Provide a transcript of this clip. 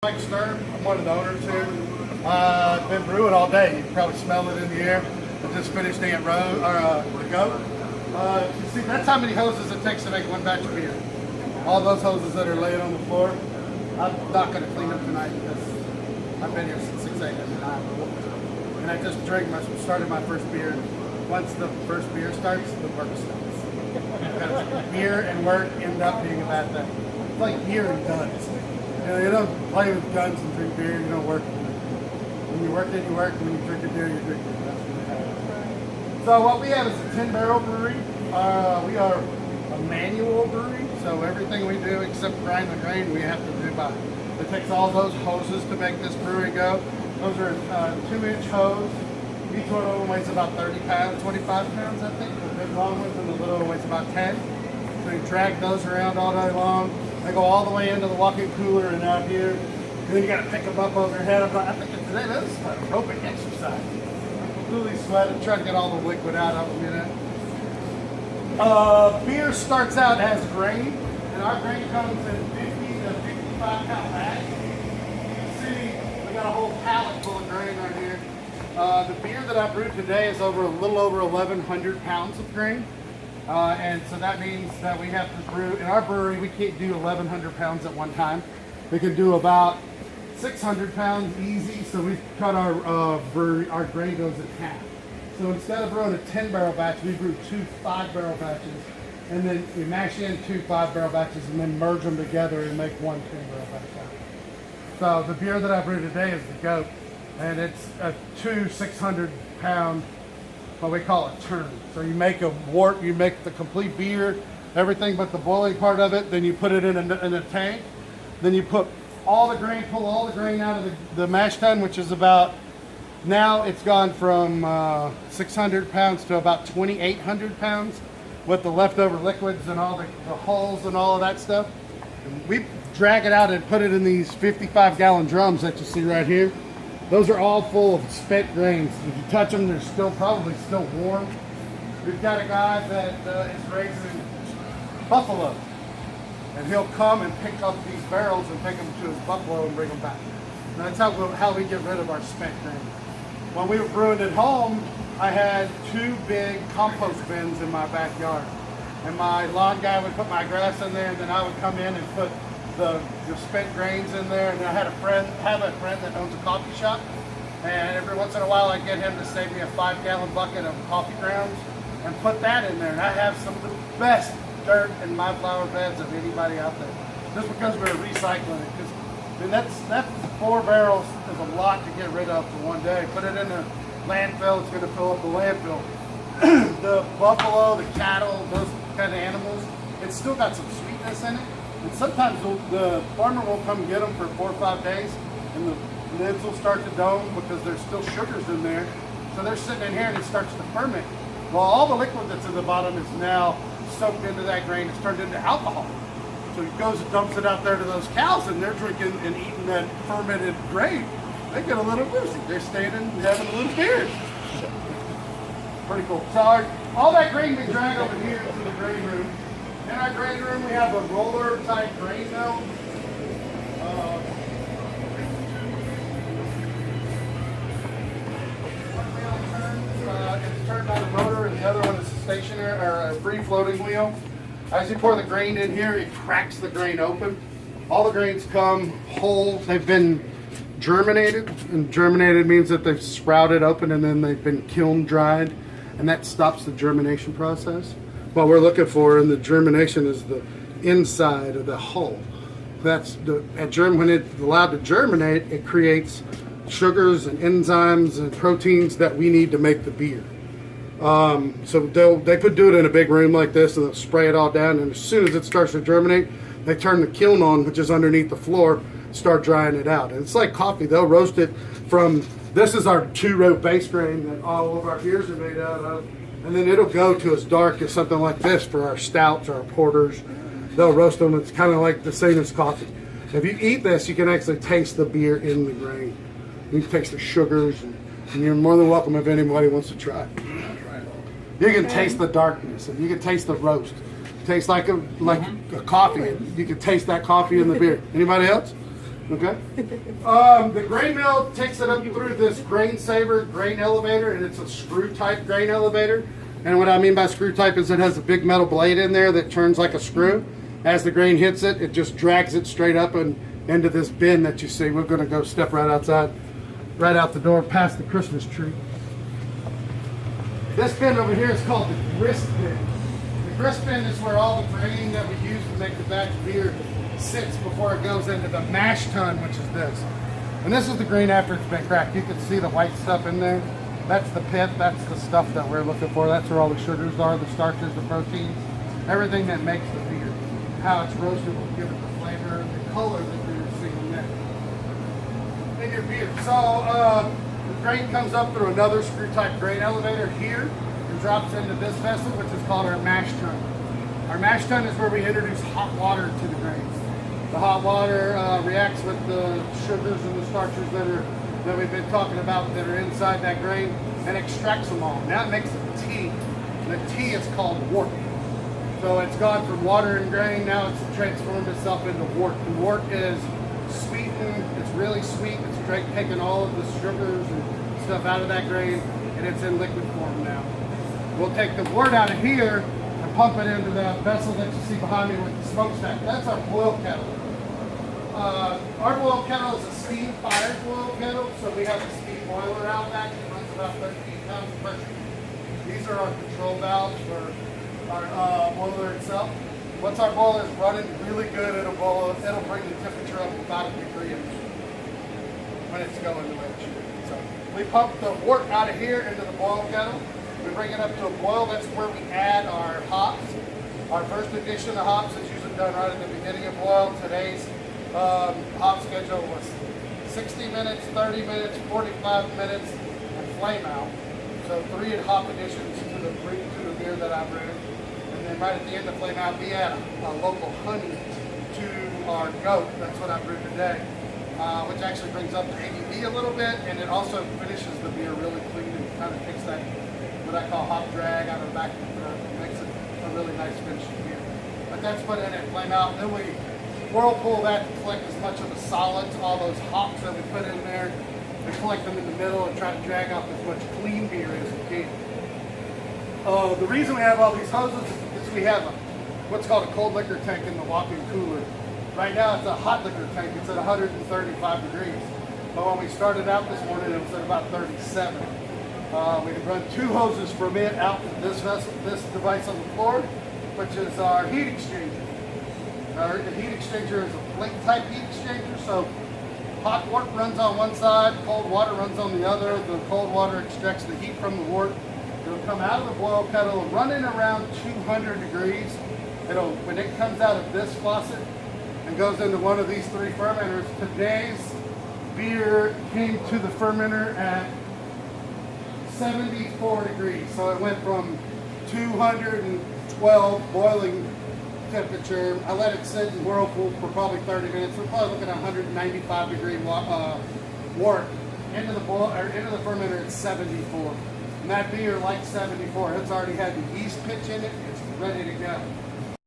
Mike Stern, I'm one of the owners here. I've been brewing all day. You can probably smell it in the air. I just finished the goat. You see, that's how many hoses it takes to make one batch of beer. All those hoses that are laying on the floor, I'm not going to clean them tonight because I've been here since 6 a.m. and I just started my first beer. Once the first beer starts, the work starts. Because beer and work end up being a bad thing. It's like beer and guns. You don't play with guns and drink beer. You don't work. When you work, then you work. When you drink a beer, you drink beer. That's what we have. So what we have is a 10-barrel brewery. We are a manual brewery. So everything we do except grind the grain, we have to do by. It takes all those hoses to make this brewery go. Those are 2-inch hose. Each one of them weighs about 30 pounds, 25 pounds, I think. The big long ones and the little one weighs about 10. So you drag those around all day long. They go all the way into the walk-in cooler and out here. And then you got to pick them up over your head. I think today this is an aerobic exercise. I'm completely sweating, trying to get all the liquid out of them, you know. Beer starts out as grain, and our grain comes in 50 to 55 pound bags. You can see we got a whole pallet full of grain right here. The beer that I brewed today is a little over 1,100 pounds of grain. And so that means that we have to brew, in our brewery, we can't do 1,100 pounds at one time. We can do about 600 pounds easy, so we've cut our grain goes in half. So instead of brewing a 10-barrel batch, we brew 2 5-barrel batches, and then we mash in 2 5-barrel batches and then merge them together and make one 10-barrel batch out. So the beer that I brewed today is the goat, and it's a 2 600-pound, what we call a turn. So you make a wort, you make the complete beer, everything but the boiling part of it, then you put it in a tank, then you put all the grain, pull all the grain out of the mash tun, which is about, now it's gone from 600 pounds to about 2,800 pounds with the leftover liquids and all the hulls and all of that stuff. And we drag it out and put it in these 55-gallon drums that you see right here. Those are all full of spent grains. If you touch them, they're probably still warm. We've got a guy that is raising buffalo, and he'll come and pick up these barrels and take them to his buffalo and bring them back. And that's how we get rid of our spent grain. When we were brewing at home, I had 2 big compost bins in my backyard, and my lawn guy would put my grass in there, and then I would come in and put the spent grains in there. And I had a friend that owns a coffee shop, and every once in a while I get him to save me a 5-gallon bucket of coffee grounds and put that in there, and I have some of the best dirt in my flower beds of anybody out there, just because we're recycling it. And that's 4 barrels is a lot to get rid of for one day. Put it in the landfill, it's going to fill up the landfill. The buffalo, the cattle, those kind of animals, it's still got some sweetness in it. And sometimes the farmer will come get them for 4 or 5 days, and the lids will start to dome because there's still sugars in there. So they're sitting in here and it starts to ferment. Well, all the liquid that's in the bottom is now soaked into that grain. It's turned into alcohol. So he goes and dumps it out there to those cows, and they're drinking and eating that fermented grain. They get a little boozy. They're staying and having a little beer. Pretty cool. So all that grain we drag over here to the grain room. In our grain room, we have a roller type grain mill. One wheel turns, it's turned on a motor, and the other one is a stationary or a free floating wheel. As you pour the grain in here, it cracks the grain open. All the grains come whole. They've been germinated, and germinated means that they've sprouted open and then they've been kiln dried, and that stops the germination process. What we're looking for in the germination is the inside of the hull. When it's allowed to germinate, it creates sugars and enzymes and proteins that we need to make the beer. So they could do it in a big room like this, and they'll spray it all down, and as soon as it starts to germinate, they turn the kiln on, which is underneath the floor, start drying it out. And it's like coffee. They'll roast it from, this is our 2-row base grain that all of our beers are made out of, and then it'll go to as dark as something like this for our stouts or our porters. They'll roast them. It's kind of like the same as coffee. If you eat this, you can actually taste the beer in the grain. You can taste the sugars, and you're more than welcome if anybody wants to try it. You can taste the darkness, and you can taste the roast. It tastes like a coffee. You can taste that coffee in the beer. Anybody else? Okay. The grain mill takes it up through this grain saver grain elevator, and it's a screw type grain elevator. And what I mean by screw type is it has a big metal blade in there that turns like a screw. As the grain hits it, it just drags it straight up and into this bin that you see. We're going to go step right outside, right out the door past the Christmas tree. This bin over here is called the grist bin. The grist bin is where all the grain that we use to make the batch beer sits before it goes into the mash tun, which is this. And this is the grain after it's been cracked. You can see the white stuff in there. That's the pit, that's the stuff that we're looking for. That's where all the sugars are, the starches, the proteins, everything that makes the beer. How it's roasted will give it the flavor, the color that you're seeing there in your beer. So the grain comes up through another screw type grain elevator here and drops into this vessel, which is called our mash tun. Our mash tun is where we introduce hot water to the grains. The hot water reacts with the sugars and the starches that we've been talking about that are inside that grain and extracts them all. Now it makes a tea. The tea is called wort. So it's gone from water and grain, now it's transformed itself into wort. And wort is sweetened, it's really sweet, it's taking all of the sugars and stuff out of that grain, and it's in liquid form now. We'll take the wort out of here and pump it into the vessel that you see behind me with the smokestack. That's our boil kettle. Our boil kettle is a steam fired boil kettle, so we have a steam boiler out back that runs about 13 pounds of pressure. These are our control valves for our boiler itself. Once our boiler is running really good, it'll bring the temperature up about a degree when it's going the way it should. So we pump the wort out of here into the boil kettle. We bring it up to a boil. That's where we add our hops. Our first addition of hops is usually done right at the beginning of boil. Today's hop schedule was 60 minutes, 30 minutes, 45 minutes, and flame out. So 3 hop additions to the beer that I brewed. And then right at the end of flame out, we add a local honey to our goat. That's what I brewed today, which actually brings up the ABV a little bit, and it also finishes the beer really clean and kind of takes that, what I call hop drag out of the back of the throat. It makes it a really nice finishing beer. But that's put in at flame out. Then we whirlpool that to collect as much of the solids, all those hops that we put in there. We collect them in the middle and try to drag off as much clean beer as we can. The reason we have all these hoses is we have what's called a cold liquor tank in the walk-in cooler. Right now it's a hot liquor tank. It's at 135 degrees. But when we started out this morning, it was at about 37. We can run 2 hoses from it out to this vessel, this device on the floor, which is our heat exchanger. Our heat exchanger is a plate type heat exchanger, so hot wort runs on one side, cold water runs on the other. The cold water extracts the heat from the wort. It'll come out of the boil kettle, running around 200 degrees. When it comes out of this faucet and goes into one of these 3 fermenters, today's beer came to the fermenter at 74 degrees. So it went from 212 boiling temperature. I let it sit in whirlpool for probably 30 minutes. We're probably looking at 195 degree wort into the fermenter at 74. And that beer, like 74, it's already had the yeast pitch in it. It's ready to go.